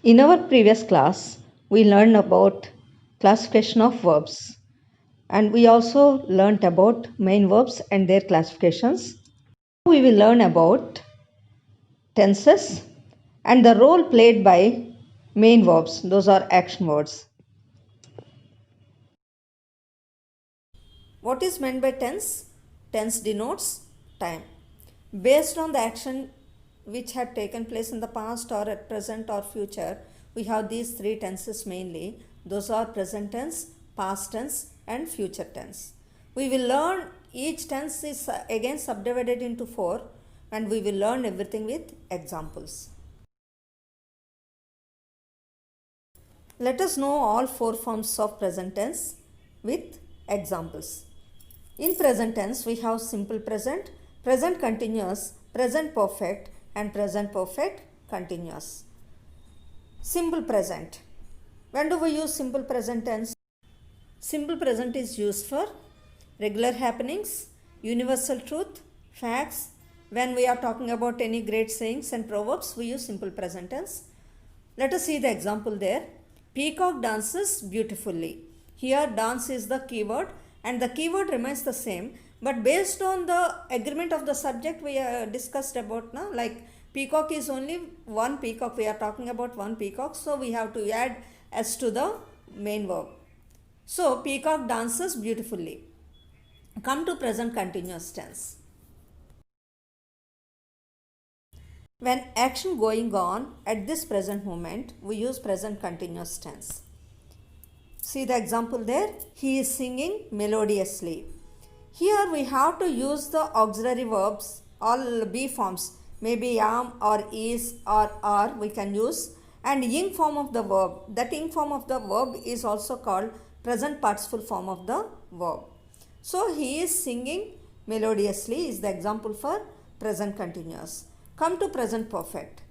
In our previous class, we learned about classification of verbs, and we also learned about main verbs and their classifications. We will learn about tenses and the role played by main verbs. Those are action words. What is meant by tense? Tense denotes time. Based on the action which had taken place in the past or at present or future, we have these three tenses mainly. Those are present tense, past tense, and future tense. We will learn each tense is again subdivided into four, and we will learn everything with examples. Let us know all four forms of present tense with examples. In present tense, we have simple present, present continuous, present perfect, and present perfect continuous. Simple present. When do we use simple present tense? Simple present is used for regular happenings, universal truth, facts. When we are talking about any great sayings and proverbs, we use simple present tense. Let us see the example there. Peacock dances beautifully. Here dance is the keyword and the keyword remains the same, but based on the agreement of the subject we discussed about now, like peacock is only one peacock, we are talking about one peacock, so we have to add s to the main verb. So peacock dances beautifully. Come to present continuous tense. When action going on at this present moment, we use present continuous tense. See the example there. He is singing melodiously. Here we have to use the auxiliary verbs, all be forms, maybe am or is or are we can use, and ing form of the verb. That ing form of the verb is also called present participle form of the verb. So he is singing melodiously is the example for present continuous. Come to present perfect.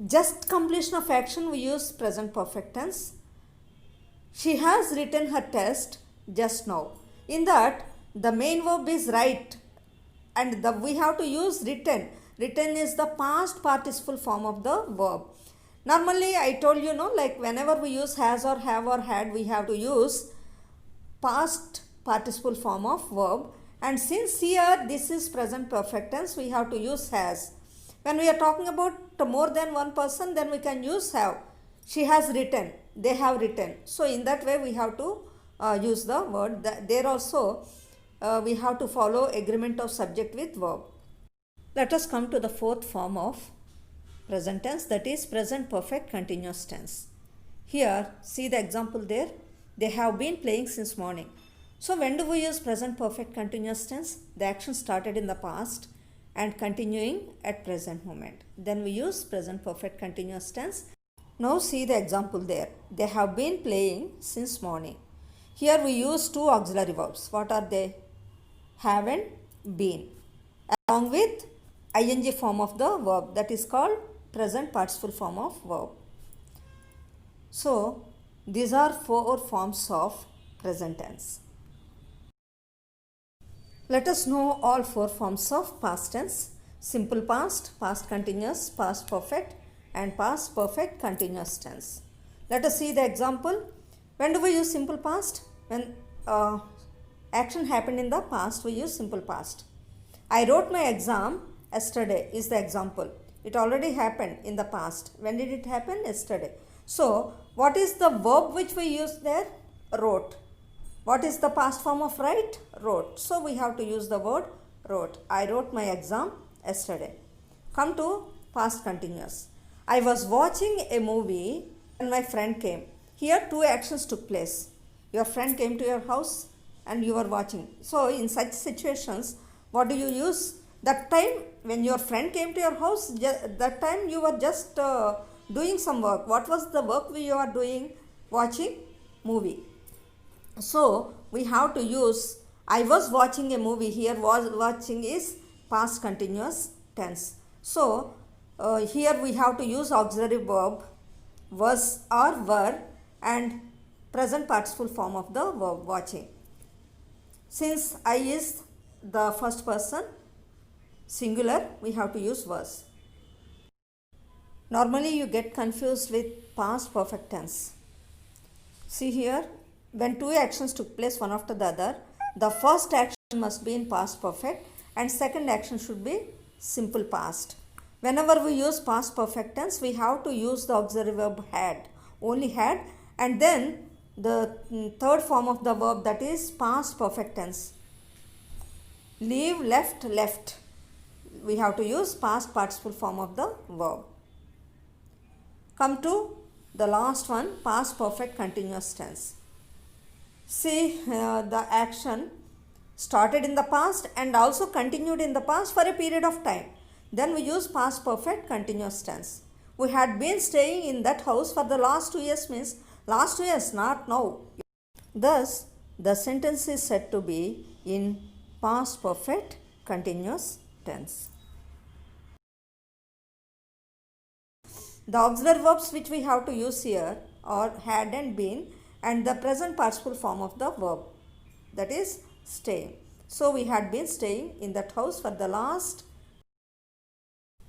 Just completion of action we use present perfect tense. She has written her test just now. In that the main verb is write and we have to use written. Written is the past participle form of the verb. Normally I told you like whenever we use has or have or had, we have to use past participle form of verb, and since here this is present perfect tense, we have to use has. When we are talking about more than one person, then we can use have. She has written, they have written. So in that way we have to use the word. There also we have to follow agreement of subject with verb. Let us come to the fourth form of present tense, that is present perfect continuous tense. Here see the example there. They have been playing since morning. So when do we use present perfect continuous tense? The action started in the past and continuing at present moment. Then we use present perfect continuous tense. Now see the example there. They have been playing since morning. Here we use two auxiliary verbs. What are they? Have and been, along with ing form of the verb, that is called present participle form of verb. So these are four forms of present tense. Let us know all four forms of past tense: simple past, past continuous, past perfect, and past perfect continuous tense. Let us see the example. When do we use simple past? When action happened in the past, we use simple past. I wrote my exam yesterday is the example. It already happened in the past. When did it happen? Yesterday. So what is the verb which we use there? Wrote. What is the past form of write? Wrote. So we have to use the word wrote. I wrote my exam yesterday. Come to past continuous. I was watching a movie and my friend came. Here two actions took place. Your friend came to your house and you were watching. So in such situations, what do you use? That time when your friend came to your house, that time you were just doing some work. What was the work you are doing? Watching movie. So we have to use I was watching a movie. Here was watching is past continuous tense. So here we have to use auxiliary verb was or were and present participle form of the verb watching. Since I is the first person singular, we have to use was. Normally you get confused with past perfect tense. See here, when two actions took place one after the other, the first action must be in past perfect and second action should be simple past. Whenever we use past perfect tense, we have to use the auxiliary verb had, only had, and then the third form of the verb, that is past perfect tense. Leave, left, left. We have to use past participle form of the verb. Come to the last one, past perfect continuous tense. See, the action started in the past and also continued in the past for a period of time. Then we use past perfect continuous tense. We had been staying in that house for the last 2 years means last 2 years, not now. Thus, the sentence is said to be in past perfect continuous tense. The auxiliary verbs which we have to use here are had and been and the present participle form of the verb, that is staying. So we had been staying in that house for the last.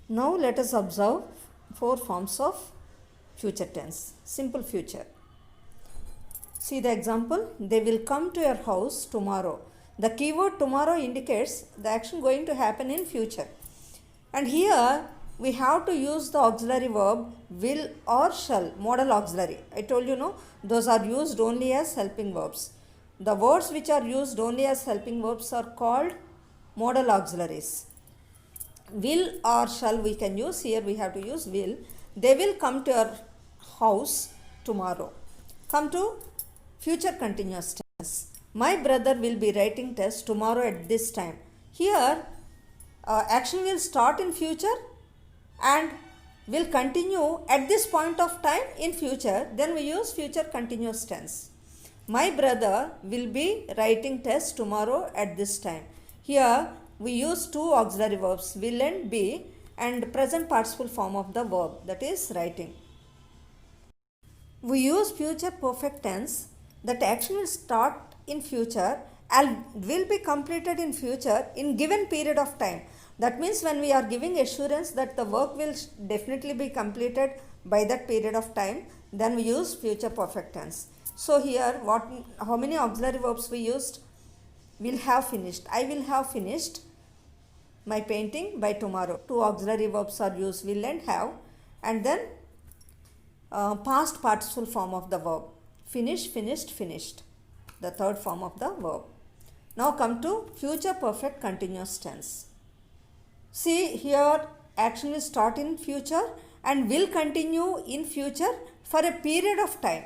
Now let us observe 4 forms of future tense. Simple future. See the example, they will come to your house tomorrow. The keyword tomorrow indicates the action going to happen in future. And here we have to use the auxiliary verb will or shall, modal auxiliary. I told you no, those are used only as helping verbs. The words which are used only as helping verbs are called modal auxiliaries. Will or shall we can use, here we have to use will. They will come to your house tomorrow. Come to future continuous tense. My brother will be writing test tomorrow at this time. Here action will start in future and will continue at this point of time in future. Then we use future continuous tense. My brother will be writing test tomorrow at this time. Here we use 2 auxiliary verbs, will and be, and present participle form of the verb, that is writing. We use future perfect tense, that action will start in future and will be completed in future in given period of time. That means when we are giving assurance that the work will definitely be completed by that period of time, then we use future perfect tense. So here how many auxiliary verbs we used? Will have finished. I will have finished my painting by tomorrow. 2 auxiliary verbs are used, will and have, and then past participle form of the verb. Finish, finished, finished. The third form of the verb. Now come to future perfect continuous tense. See here action will start in future and will continue in future for a period of time.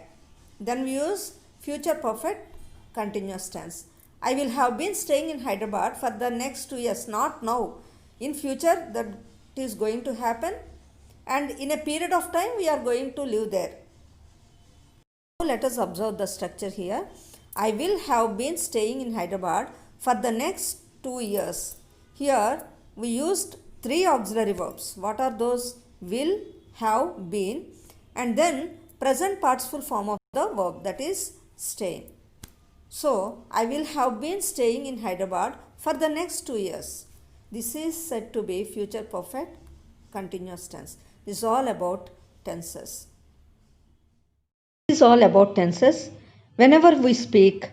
Then we use future perfect continuous tense. I will have been staying in Hyderabad for the next 2 years, not now. In future that is going to happen and in a period of time we are going to live there. Now let us observe the structure here. I will have been staying in Hyderabad for the next 2 years. Here we used 3 auxiliary verbs. What are those? Will, have, been, and then present participle form of the verb, that is staying. So I will have been staying in Hyderabad for the next 2 years. This is said to be future perfect continuous tense. This is all about tenses. This is all about tenses. Whenever we speak,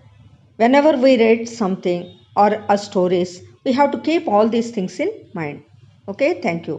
whenever we read something or a stories, we have to keep all these things in mind. Okay, thank you.